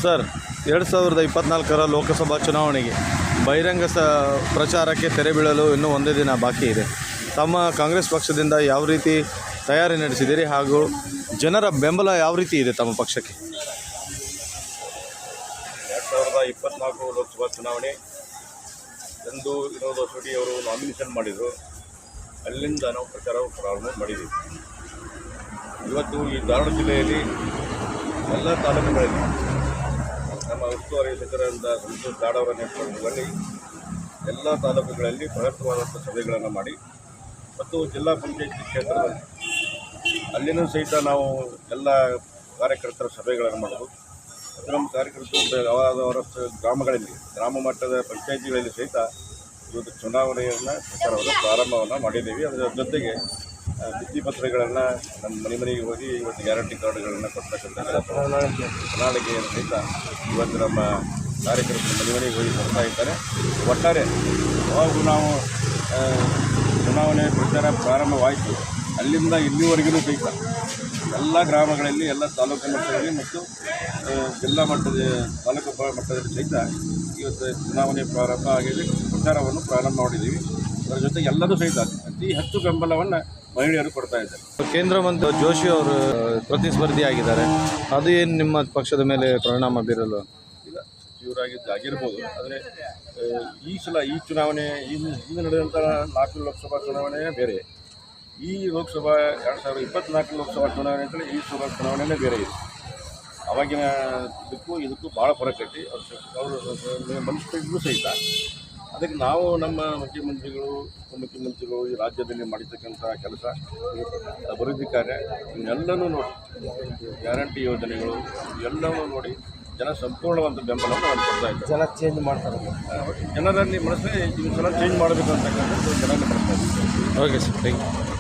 Sir 2024ರ Lok Sabha ಚುನಾವಣೆಗೆ ಬಹಿರಂಗ ಪ್ರಚಾರಕ್ಕೆ ತೆರೆ ಬೀಳಲು ಇನ್ನೂ ಒಂದೇ ದಿನ ಬಾಕಿ ಇದೆ. ತಮ್ಮ ಕಾಂಗ್ರೆಸ್ ಪಕ್ಷದಿಂದ ಯಾವ ರೀತಿ ತಯಾರಿ ನಡೆಸಿದ್ದೀರಿ ಹಾಗೂ ಜನರ ಬೆಂಬಲ ಯಾವ ರೀತಿ ಇದೆ ತಮ್ಮ ಪಕ್ಷಕ್ಕೆ? 2024 ಲೋಕಸಭಾ ಚುನಾವಣೆ ಎಂದು ವಿನೋದ್ ಅಸೋಟಿ ಅವರು ನಾಮಿನೇಷನ್ ಮಾಡಿದರು. ಅಲ್ಲಿಂದ ನಾವು ಪ್ರಚಾರ ಪ್ರಾರಂಭ ಮಾಡಿದ್ದೀವಿ. ಇವತ್ತು ಈ ಧಾರವಾಡ ಜಿಲ್ಲೆಯಲ್ಲಿ ಎಲ್ಲ ತಾಲೂಕುಗಳಲ್ಲಿ ನಮ್ಮ ಉಸ್ತುವಾರಿ ಸಚಿವರಾದ ಸಂತೋಷ್ ಲಾಡ್ ಅವರ ನೇತೃತ್ವದಲ್ಲಿ ಎಲ್ಲ ತಾಲೂಕುಗಳಲ್ಲಿ ಬೃಹತ್ವಾದಂಥ ಸಭೆಗಳನ್ನು ಮಾಡಿ ಮತ್ತು ಜಿಲ್ಲಾ ಪಂಚಾಯತಿ ಕ್ಷೇತ್ರದಲ್ಲಿ ಅಲ್ಲಿನೂ ಸಹಿತ ನಾವು ಎಲ್ಲ ಕಾರ್ಯಕರ್ತರ ಸಭೆಗಳನ್ನು ಮಾಡೋದು. ಮತ್ತು ನಮ್ಮ ಕಾರ್ಯಕರ್ತರು ಅವರ ಗ್ರಾಮಗಳಲ್ಲಿ ಗ್ರಾಮ ಮಟ್ಟದ ಪಂಚಾಯತಿಗಳಲ್ಲಿ ಸಹಿತ ಇವತ್ತು ಚುನಾವಣೆಯನ್ನು ಪ್ರಚಾರವನ್ನು ಪ್ರಾರಂಭವನ್ನು ಮಾಡಿದ್ದೀವಿ. ಅದರ ಜೊತೆಗೆ ಭಿತ್ತಿಪತ್ರಗಳನ್ನು ನಮ್ಮ ಮನೆಗೆ ಹೋಗಿ ಇವತ್ತು ಗ್ಯಾರಂಟಿ ಕಾರ್ಡ್ಗಳನ್ನು ಕೊಡ್ತಕ್ಕಂಥ ಪ್ರಣಾಳಿಕೆಯನ್ನು ಸಹಿತ ಇವತ್ತು ನಮ್ಮ ಕಾರ್ಯಕರ್ತರು ಮನೆಗೆ ಹೋಗಿ ಕೊಡ್ತಾ ಇದ್ದಾರೆ. ಒಟ್ಟಾರೆ ಯಾವಾಗ ನಾವು ಚುನಾವಣೆ ಪ್ರಚಾರ ಪ್ರಾರಂಭವಾಯಿತು ಅಲ್ಲಿಂದ ಇಲ್ಲಿವರೆಗೂ ಸಹಿತ ಎಲ್ಲ ಗ್ರಾಮಗಳಲ್ಲಿ ಎಲ್ಲ ತಾಲೂಕು ಮಟ್ಟದಲ್ಲಿ ಮತ್ತು ಜಿಲ್ಲಾ ಮಟ್ಟದ ತಾಲೂಕು ಮಟ್ಟದಲ್ಲಿ ಸಹಿತ ಇವತ್ತು ಚುನಾವಣೆ ಪ್ರಾರಂಭ ಆಗಿದೆ. ಪ್ರಚಾರವನ್ನು ಪ್ರಾರಂಭ ಮಾಡಿದ್ದೀವಿ. ಅದರ ಜೊತೆಗೆ ಎಲ್ಲರೂ ಸಹಿತ ಅತಿ ಹೆಚ್ಚು ಬೆಂಬಲವನ್ನು ಮಹಿಳೆಯರು ಕೊಡ್ತಾ ಇದ್ದಾರೆ. ಕೇಂದ್ರ ಮಂತ್ರಿ ಜೋಶಿ ಅವರು ಪ್ರತಿಸ್ಪರ್ಧಿ ಆಗಿದ್ದಾರೆ. ಅದು ಏನು ನಿಮ್ಮ ಪಕ್ಷದ ಮೇಲೆ ಪರಿಣಾಮ ಬೀರಲು? ಇಲ್ಲ, ಸಚಿವರಾಗಿದ್ದಾಗಿರ್ಬೋದು. ಆದರೆ ಈ ಸಲ ಈ ಚುನಾವಣೆ ಹಿಂದೆ ನಡೆದಂಥ 4 ಲೋಕಸಭಾ ಚುನಾವಣೆ ಬೇರೆ, ಈ ಲೋಕಸಭಾ 2024 ಲೋಕಸಭಾ ಚುನಾವಣೆ ಅಂತೇಳಿ ಈ ಸಭಾ ಚುನಾವಣೆಯೇ ಬೇರೆ ಇದೆ. ಆವಾಗಿನ ಇದಕ್ಕೂ ಭಾಳ ಫರಕ್ ಐತಿ. ಅವರು ಮನಸ್ಸಿಗೂ ಸಹಿತ ಅದಕ್ಕೆ ನಾವು ನಮ್ಮ ಮುಖ್ಯಮಂತ್ರಿಗಳು ಉಪಮುಖ್ಯಮಂತ್ರಿಗಳು ಈ ರಾಜ್ಯದಲ್ಲಿ ಮಾಡಿರ್ತಕ್ಕಂಥ ಕೆಲಸ, ಅಭಿವೃದ್ಧಿ ಕಾರ್ಯ ಇವನ್ನೆಲ್ಲನೂ ನೋಡಿ, ಗ್ಯಾರಂಟಿ ಯೋಜನೆಗಳು ಎಲ್ಲವೂ ನೋಡಿ ಜನ ಸಂಪೂರ್ಣವಾದ ಬೆಂಬಲವನ್ನು ನಾನು ಕೊಡ್ತಾ ಇದ್ದಾರೆ. ಜನ ಚೇಂಜ್ ಮಾಡ್ತಾರೆ, ಜನರಲ್ಲಿ ಮನಸ್ಸಲ್ಲಿ ಈ ಸಲ ಚೇಂಜ್ ಮಾಡಬೇಕು ಅಂತಕ್ಕಂಥದ್ದು ಜನರಲ್ಲಿ ಮಾಡ್ತಾ ಇದ್ದಾರೆ. Okay sir, thank you.